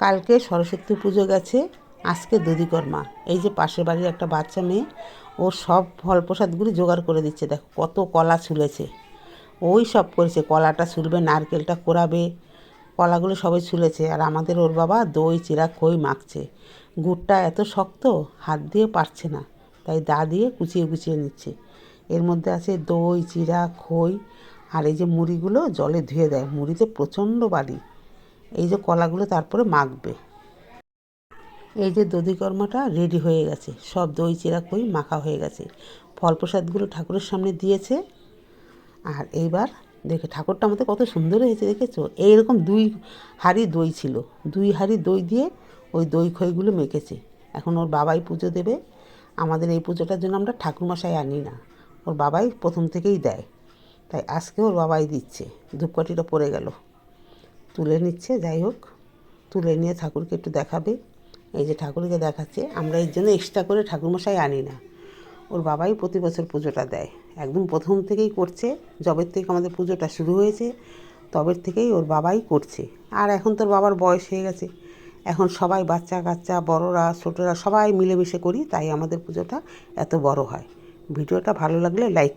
কালকে সরস্বতী পুজো গেছে, আজকে দধিকর্মা। এই যে পাশের বাড়ির একটা বাচ্চা মেয়ে, ও সব ফল প্রসাদগুলি জোগাড় করে দিচ্ছে। দেখো কত কলা ছুলেছে, ওই সব করেছে। কলাটা ছুলবে, নারকেলটা কোরাবে, কলাগুলো সবাই ছুলেছে। আর আমাদের ওর বাবা দই চিরা খই মাখছে। গুড়টা এত শক্ত, হাত দিয়ে পারছে না, তাই দা দিয়ে কুচিয়ে কুচিয়ে নিচ্ছে। এর মধ্যে আছে দই চিরা খই, আর এই যে মুড়িগুলো জলে ধুয়ে দেয়, মুড়িতে প্রচণ্ড বালি। এই যে কলাগুলো তারপরে মাখবে। এই যে দধিকর্মাটা রেডি হয়ে গেছে, সব দই চিরা খই মাখা হয়ে গেছে। ফল প্রসাদগুলো ঠাকুরের সামনে দিয়েছে। আর এইবার দেখে ঠাকুরটা আমাদের কত সুন্দর হয়েছে, দেখেছো? এইরকম 2 হাঁড়ি দই ছিল, 2 হাঁড়ি দই দিয়ে ওই দই খইগুলো মেখেছে। এখন ওর বাবাই পুজো দেবে। আমাদের এই পুজোটার জন্য আমরা ঠাকুরমশাই আনি না, ওর বাবাই প্রথম থেকেই দেয়, তাই আজকে ওর বাবাই দিচ্ছে। ধূপকাঠিটা পড়ে গেল, তুলে নিচ্ছে। যাই হোক, তুলে নিয়ে ঠাকুরকে একটু দেখাবে। এই যে ঠাকুরকে দেখাচ্ছে। আমরা এর জন্য এক্সট্রা করে ঠাকুরমশাই আনি না, ওর বাবাই প্রতি বছর পুজোটা দেয়। একদম প্রথম থেকেই করছে, যবের থেকে আমাদের পুজোটা শুরু হয়েছে তবের থেকেই ওর বাবাই করছে। আর এখন তোর বাবার বয়স হয়ে গেছে, এখন সবাই বাচ্চা কাচ্চা বড়রা ছোটরা সবাই মিলেমিশে করি, তাই আমাদের পুজোটা এত বড় হয়। ভিডিওটা ভালো লাগলে লাইক